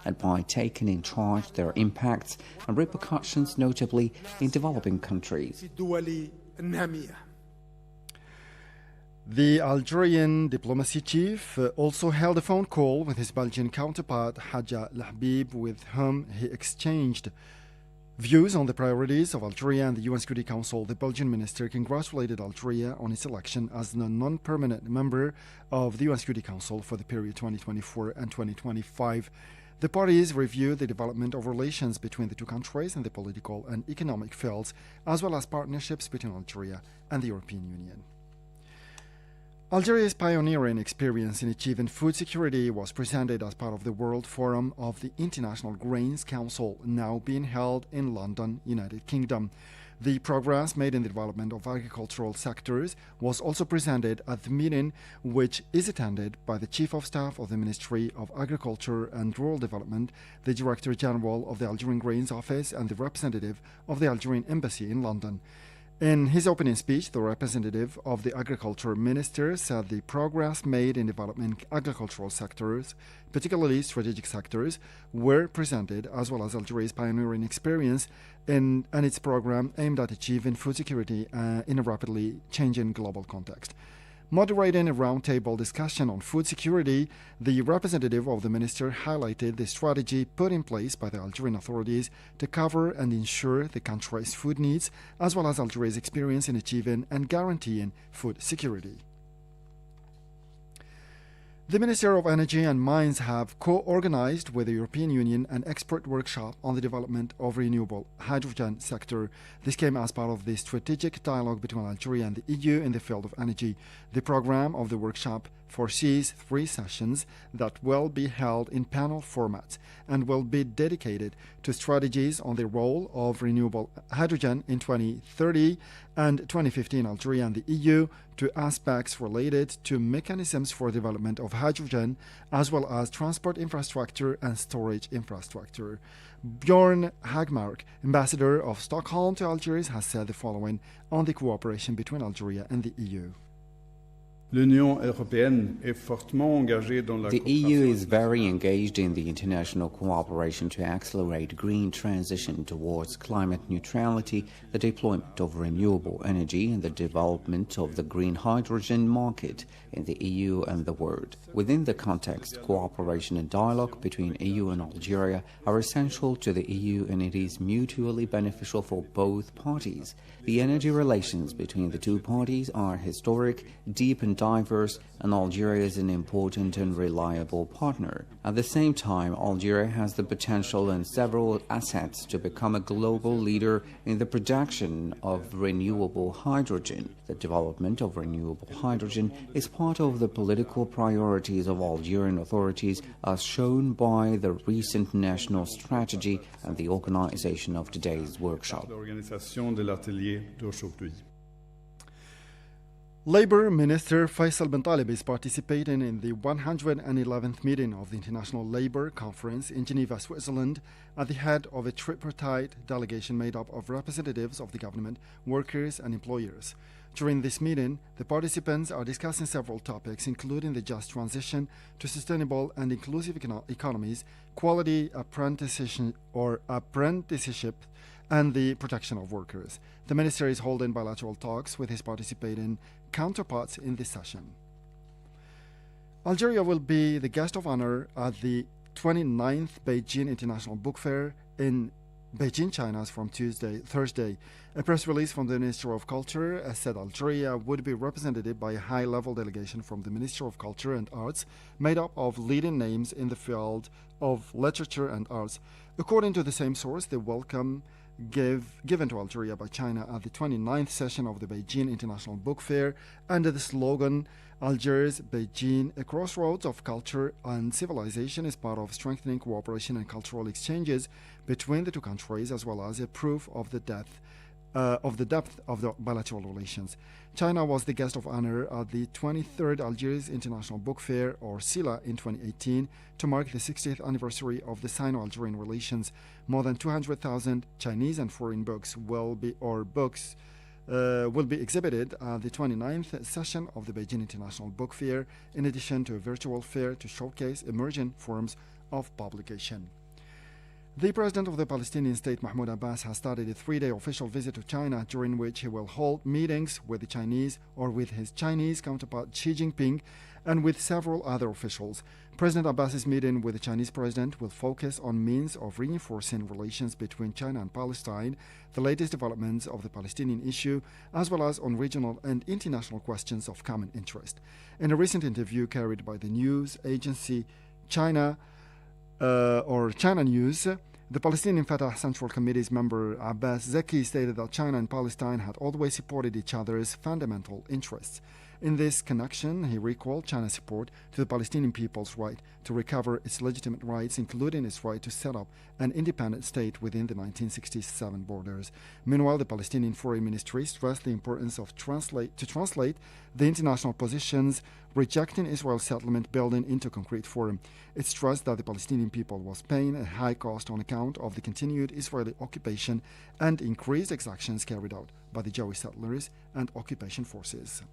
and by taking in charge their impacts and repercussions, notably in developing countries. The Algerian diplomacy chief also held a phone call with his Belgian counterpart, Haja Lahbib, with whom he exchanged views on the priorities of Algeria and the UN Security Council. The Belgian minister congratulated Algeria on its election as the non-permanent member of the UN Security Council for the period 2024 and 2025. The parties reviewed the development of relations between the two countries in the political and economic fields, as well as partnerships between Algeria and the European Union. Algeria's pioneering experience in achieving food security was presented as part of the World Forum of the International Grains Council, now being held in London, United Kingdom. The progress made in the development of agricultural sectors was also presented at the meeting, which is attended by the Chief of Staff of the Ministry of Agriculture and Rural Development, the Director General of the Algerian Grains Office, and the representative of the Algerian Embassy in London. In his opening speech, the representative of the Agriculture Minister said the progress made in developing agricultural sectors, particularly strategic sectors, were presented, as well as Algeria's pioneering experience and its program aimed at achieving food security in a rapidly changing global context. Moderating a roundtable discussion on food security, the representative of the minister highlighted the strategy put in place by the Algerian authorities to cover and ensure the country's food needs, as well as Algeria's experience in achieving and guaranteeing food security. The Minister of Energy and Mines have co-organized with the European Union an expert workshop on the development of renewable hydrogen sector. This came as part of the strategic dialogue between Algeria and the EU in the field of energy. The program of the workshop foresees 3 sessions that will be held in panel format and will be dedicated to strategies on the role of renewable hydrogen in 2030 and 2050 in Algeria and the EU, to aspects related to mechanisms for development of hydrogen, as well as transport infrastructure and storage infrastructure. Bjorn Hagmark, ambassador of Stockholm to Algiers, has said the following on the cooperation between Algeria and the EU. The EU is very engaged in the international cooperation to accelerate green transition towards climate neutrality, the deployment of renewable energy, and the development of the green hydrogen market in the EU and the world. Within the context, cooperation and dialogue between EU and Algeria are essential to the EU, and it is mutually beneficial for both parties. The energy relations between the two parties are historic, deep and diverse, and Algeria is an important and reliable partner. At the same time, Algeria has the potential and several assets to become a global leader in the production of renewable hydrogen. The development of renewable hydrogen is part of the political priorities of Algerian authorities, as shown by the recent national strategy and the organization of today's workshop. Labour Minister Faisal Ben Taleb is participating in the 111th meeting of the International Labour Conference in Geneva, Switzerland, at the head of a tripartite delegation made up of representatives of the government, workers and employers. During this meeting, the participants are discussing several topics, including the just transition to sustainable and inclusive economies, quality apprenticeship, and the protection of workers. The minister is holding bilateral talks with his participating counterparts in this session. Algeria will be the guest of honor at the 29th Beijing International Book Fair in Beijing, China, from Thursday. A press release from the Ministry of Culture said Algeria would be represented by a high-level delegation from the Ministry of Culture and Arts, made up of leading names in the field of literature and arts. According to the same source, the welcome given to Algeria by China at the 29th session of the Beijing International Book Fair under the slogan Algiers, Beijing, a crossroads of culture and civilization, is part of strengthening cooperation and cultural exchanges between the two countries, as well as a proof of the depth of the bilateral relations. China was the guest of honor at the 23rd Algiers International Book Fair, or SILA, in 2018 to mark the 60th anniversary of the Sino-Algerian relations. More than 200,000 Chinese and foreign books will be exhibited at the 29th session of the Beijing International Book Fair, in addition to a virtual fair to showcase emerging forms of publication. The president of the Palestinian state, Mahmoud Abbas, has started a 3-day official visit to China, during which he will hold meetings with the Chinese or with his Chinese counterpart Xi Jinping and with several other officials. President Abbas's meeting with the Chinese president will focus on means of reinforcing relations between China and Palestine, the latest developments of the Palestinian issue, as well as on regional and international questions of common interest. In a recent interview carried by the news agency China News, the Palestinian Fatah Central Committee's member Abbas Zeki stated that China and Palestine had always supported each other's fundamental interests. In this connection, he recalled China's support to the Palestinian people's right to recover its legitimate rights, including its right to set up an independent state within the 1967 borders. Meanwhile, the Palestinian Foreign Ministry stressed the importance of translate the international positions rejecting Israel's settlement building into concrete form. It stressed that the Palestinian people was paying a high cost on account of the continued Israeli occupation and increased exactions carried out by the Jewish settlers and occupation forces.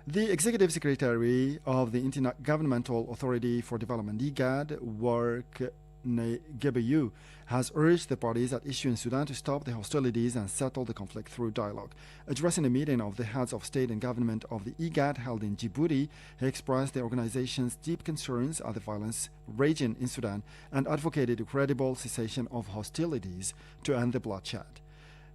The Executive Secretary of the Intergovernmental Authority for Development, IGAD, Work Gebeyu, has urged the parties at issue in Sudan to stop the hostilities and settle the conflict through dialogue. Addressing a meeting of the heads of state and government of the IGAD held in Djibouti, he expressed the organization's deep concerns at the violence raging in Sudan and advocated a credible cessation of hostilities to end the bloodshed.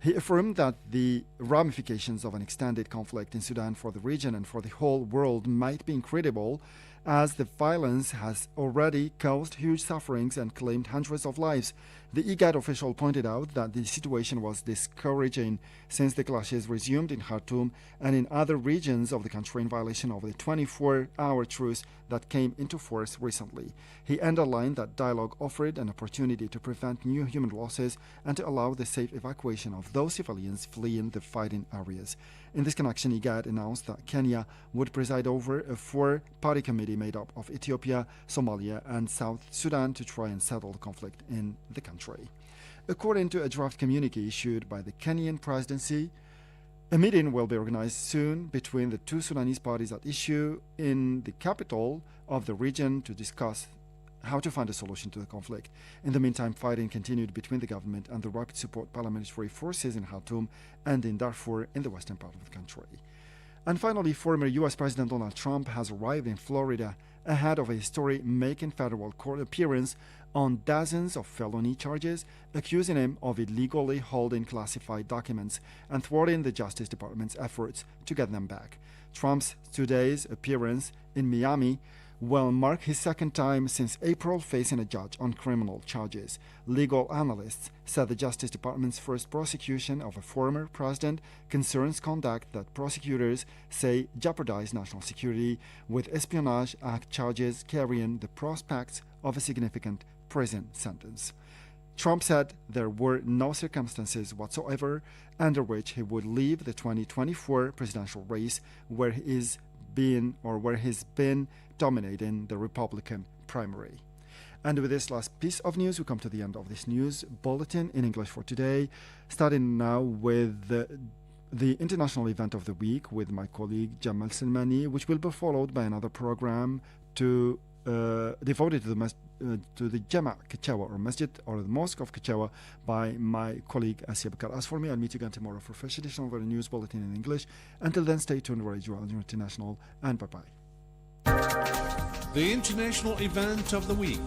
He affirmed that the ramifications of an extended conflict in Sudan for the region and for the whole world might be incredible, as the violence has already caused huge sufferings and claimed hundreds of lives. The IGAD official pointed out that the situation was discouraging since the clashes resumed in Khartoum and in other regions of the country in violation of the 24-hour truce that came into force recently. He underlined that dialogue offered an opportunity to prevent new human losses and to allow the safe evacuation of those civilians fleeing the fighting areas. In this connection, IGAD announced that Kenya would preside over a 4-party committee made up of Ethiopia, Somalia, and South Sudan to try and settle the conflict in the country. According to a draft communique issued by the Kenyan presidency, a meeting will be organized soon between the two Sudanese parties at issue in the capital of the region to discuss how to find a solution to the conflict. In the meantime, fighting continued between the government and the rapid support paramilitary forces in Khartoum and in Darfur in the western part of the country. And finally, former U.S. President Donald Trump has arrived in Florida ahead of a history-making federal court appearance on dozens of felony charges, accusing him of illegally holding classified documents and thwarting the Justice Department's efforts to get them back. Trump's today's appearance in Miami will mark his second time since April facing a judge on criminal charges. Legal analysts said the Justice Department's first prosecution of a former president concerns conduct that prosecutors say jeopardized national security, with Espionage Act charges carrying the prospects of a significant prison sentence. Trump said there were no circumstances whatsoever under which he would leave the 2024 presidential race where he's been dominating the Republican primary. And with this last piece of news, we come to the end of this news bulletin in English for today, starting now with the international event of the week with my colleague Jamal Salmani, which will be followed by another program devoted to the Jama' Kachawa, or Masjid, or the Mosque of Kachawa, by my colleague Asya Bakar. As for me, I'll meet you again tomorrow for a fresh edition of our news bulletin in English. Until then, stay tuned with Radio International, and bye-bye. The international event of the week.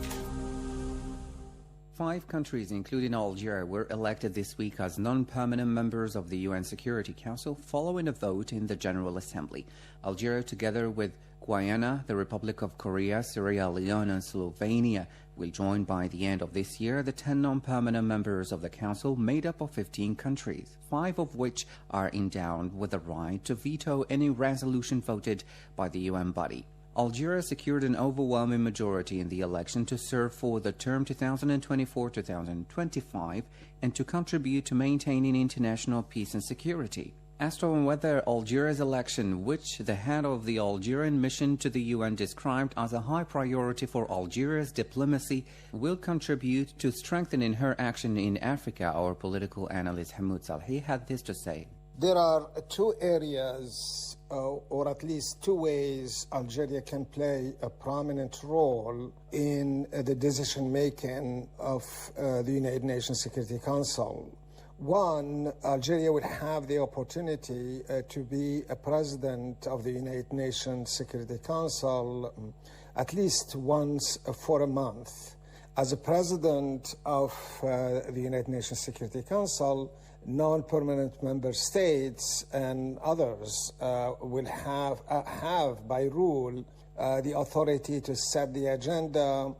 5 countries, including Algeria, were elected this week as non-permanent members of the UN Security Council following a vote in the General Assembly. Algeria, together with Guyana, the Republic of Korea, Sierra Leone and Slovenia, will join by the end of this year the 10 non-permanent members of the Council made up of 15 countries, 5 of which are endowed with the right to veto any resolution voted by the UN body. Algeria secured an overwhelming majority in the election to serve for the term 2024-2025 and to contribute to maintaining international peace and security. As to whether Algeria's election, which the head of the Algerian mission to the UN described as a high priority for Algeria's diplomacy, will contribute to strengthening her action in Africa, our political analyst Hamoud Salhi had this to say. There are two areas, or at least two ways, Algeria can play a prominent role in the decision-making of the United Nations Security Council. One, Algeria will have the opportunity to be a president of the United Nations Security Council at least once for a month. As a president of the United Nations Security Council, non-permanent member states and others will have by rule the authority to set the agenda,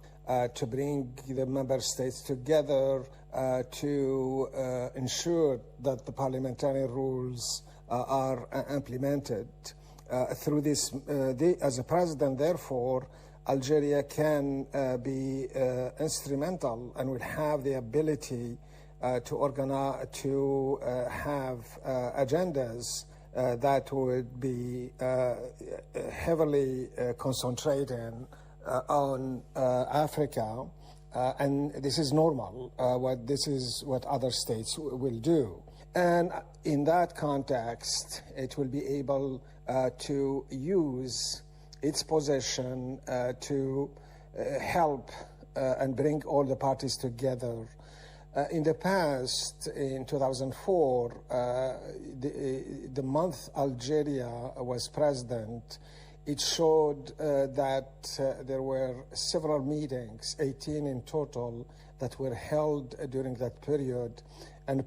to bring the member states together, to ensure that the parliamentary rules are implemented. Through this, as a president, therefore, Algeria can be instrumental and will have the ability to organize, to have agendas that would be heavily concentrating on Africa, and this is normal. This is what other states will do, and in that context, it will be able to use its position to help and bring all the parties together. In the past, in 2004, the month Algeria was president, it showed that there were several meetings, 18 in total, that were held during that period, and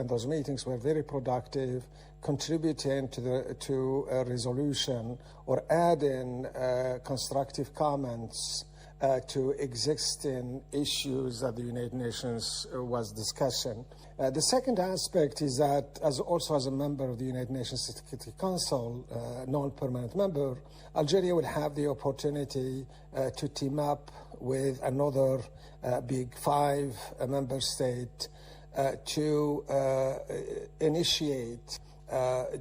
those meetings were very productive, contributing to a resolution or adding constructive comments to existing issues that the United Nations was discussing. The second aspect is that, as a member of the United Nations Security Council, non-permanent member, Algeria will have the opportunity to team up with another big five member state to initiate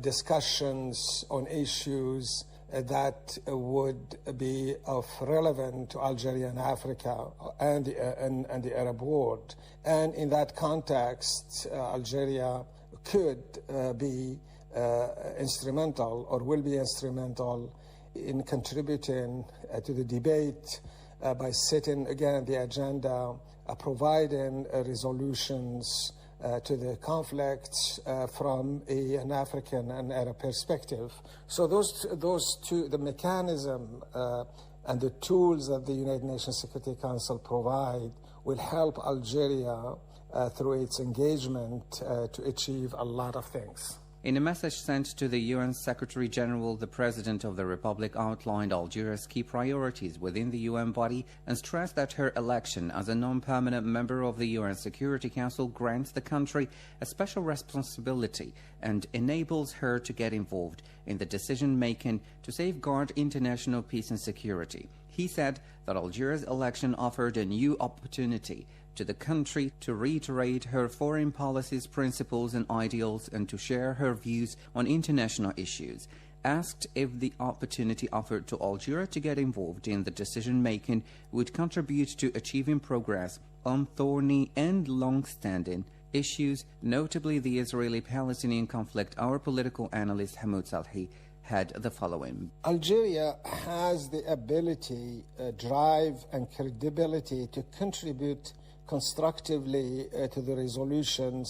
discussions on issues that would be of relevant to Algeria and Africa and the Arab world. And in that context, Algeria could be instrumental or will be instrumental in contributing to the debate by setting again the agenda, providing resolutions to the conflicts from an African and Arab perspective. So those two, the mechanism and the tools that the United Nations Security Council provide will help Algeria through its engagement to achieve a lot of things. In a message sent to the UN Secretary General, the President of the Republic outlined Algeria's key priorities within the UN body and stressed that her election as a non-permanent member of the UN Security Council grants the country a special responsibility and enables her to get involved in the decision-making to safeguard international peace and security. He said that Algeria's election offered a new opportunity to the country to reiterate her foreign policy's principles and ideals and to share her views on international issues. Asked if the opportunity offered to Algeria to get involved in the decision-making would contribute to achieving progress on thorny and long-standing issues, notably the Israeli-Palestinian conflict, our political analyst Hamoud Salhi had the following. Algeria has the ability, drive, and credibility to contribute constructively to the resolution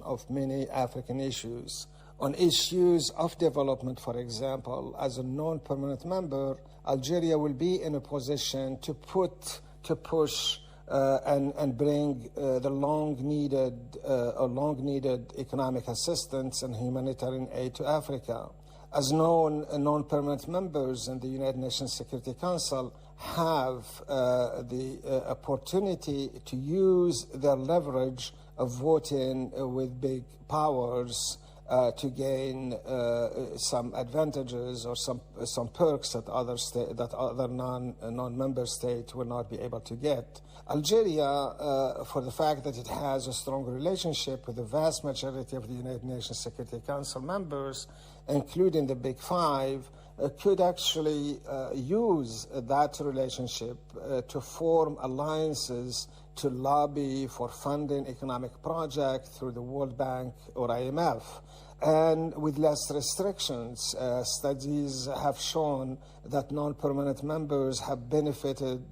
of many African issues. On issues of development, for example, as a non-permanent member, Algeria will be in a position to push and bring the long-needed economic assistance and humanitarian aid to Africa. As non-permanent members in the United Nations Security Council have the opportunity to use their leverage of voting with big powers to gain some advantages or some perks that other non-member states will not be able to get. Algeria, for the fact that it has a strong relationship with the vast majority of the United Nations Security Council members, including the Big Five, could actually use that relationship to form alliances to lobby for funding economic projects through the World Bank or IMF. And with less restrictions, studies have shown that non-permanent members have benefited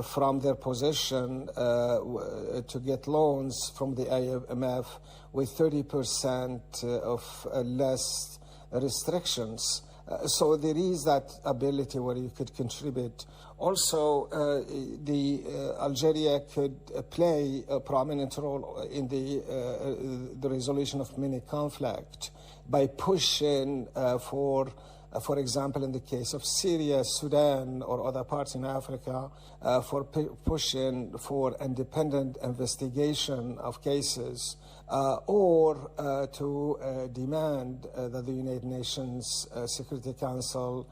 from their position to get loans from the IMF with 30% of less restrictions. So there is that ability where you could contribute. Also, Algeria could play a prominent role in the resolution of many conflict by pushing for example, in the case of Syria, Sudan, or other parts in Africa, for pushing for independent investigation of cases, or to demand that the United Nations Security Council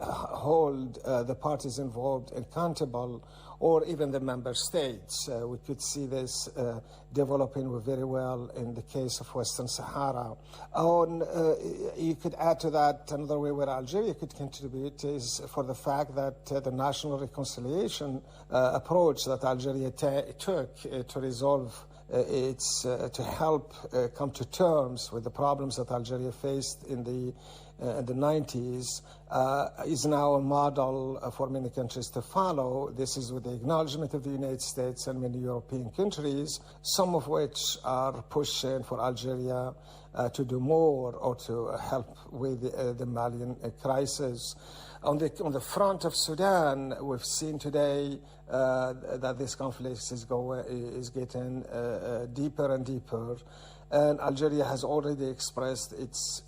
hold the parties involved accountable, or even the member states. We could see this developing very well in the case of Western Sahara. You could add to that another way where Algeria could contribute is for the fact that the national reconciliation approach that Algeria took to resolve to help come to terms with the problems that Algeria faced in the 90s is now a model for many countries to follow. This is with the acknowledgement of the United States and many European countries, some of which are pushing for Algeria to do more or to help with the Malian crisis. On the front of Sudan, we've seen today that this conflict is getting deeper and deeper. And Algeria has already expressed its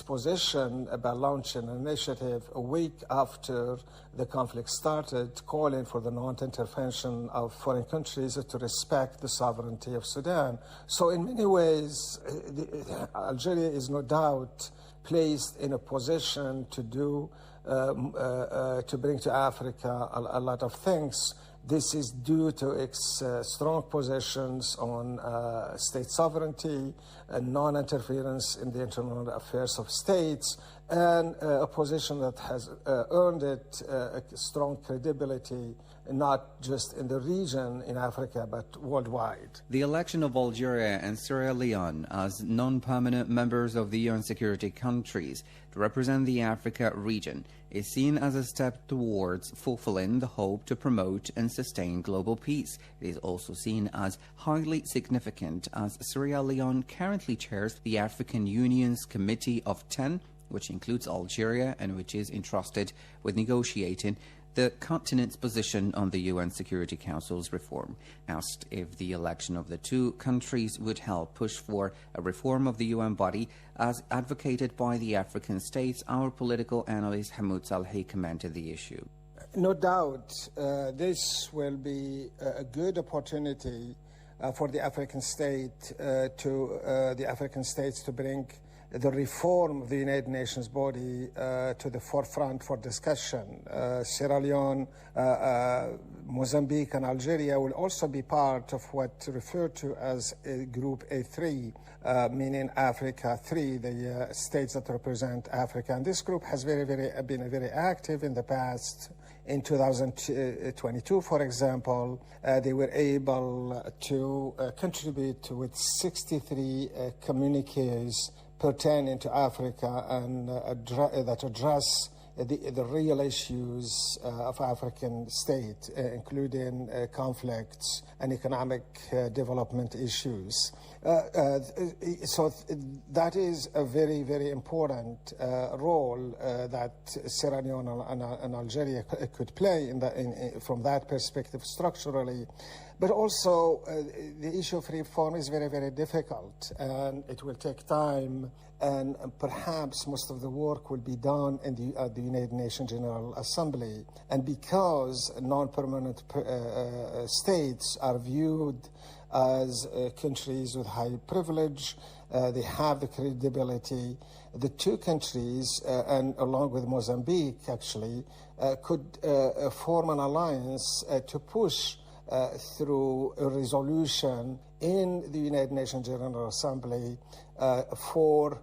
position about launching an initiative a week after the conflict started, calling for the non-intervention of foreign countries to respect the sovereignty of Sudan. So in many ways, Algeria is no doubt placed in a position to bring to Africa a lot of things. This is due to its strong positions on state sovereignty and non-interference in the internal affairs of states, and a position that has earned it a strong credibility, not just in the region in Africa, but worldwide. The election of Algeria and Sierra Leone as non-permanent members of the UN security countries to represent the Africa region is seen as a step towards fulfilling the hope to promote and sustain global peace. It is also seen as highly significant as Sierra Leone currently chairs the African Union's Committee of 10, which includes Algeria and which is entrusted with negotiating the continent's position on the UN Security Council's reform. Asked if the election of the two countries would help push for a reform of the UN body, as advocated by the African states, our political analyst Hamoud Salhi commented the issue. No doubt, this will be a good opportunity for the African states to bring the reform of the United Nations body to the forefront for discussion. Sierra Leone, Mozambique and Algeria will also be part of what referred to as Group A3, meaning Africa 3, the states that represent Africa. And this group has been very active in the past. In 2022, for example, they were able to contribute with 63 communiques pertaining to Africa and that address the real issues of African state, including conflicts and economic development issues. So that is a very, very important role that Sierra Leone and Algeria could play from that perspective structurally. But also, the issue of reform is very, very difficult, and it will take time, and perhaps most of the work will be done at the United Nations General Assembly. And because non-permanent states are viewed as countries with high privilege, they have the credibility. The two countries, and along with Mozambique, actually, could form an alliance to push through a resolution in the United Nations General Assembly for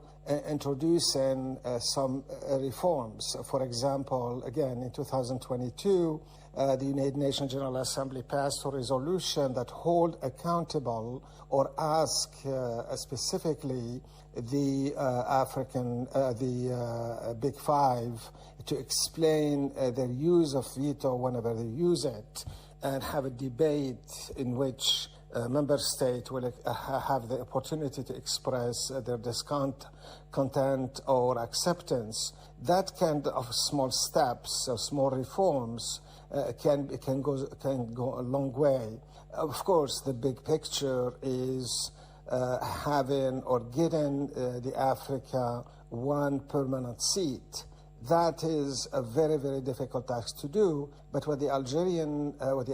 introducing some reforms. For example, again, in 2022, the United Nations General Assembly passed a resolution that hold accountable or ask specifically the Big Five to explain their use of veto whenever they use it, and have a debate in which member states will have the opportunity to express their discontent or acceptance. That kind of small steps, or small reforms, can go a long way. Of course, the big picture is having or getting the Africa one permanent seat. That is a very, very difficult task to do, but what the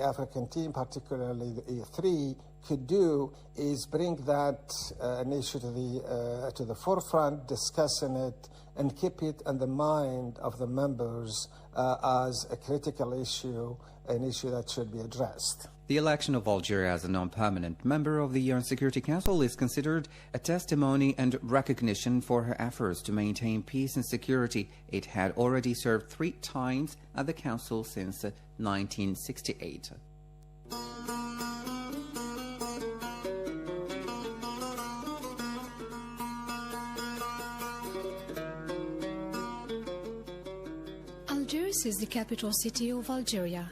African team, particularly the E3, could do is bring that an issue to the forefront, discussing it, and keep it in the mind of the members as a critical issue, an issue that should be addressed. The election of Algeria as a non-permanent member of the UN Security Council is considered a testimony and recognition for her efforts to maintain peace and security. It had already served 3 times at the Council since 1968. Algiers is the capital city of Algeria.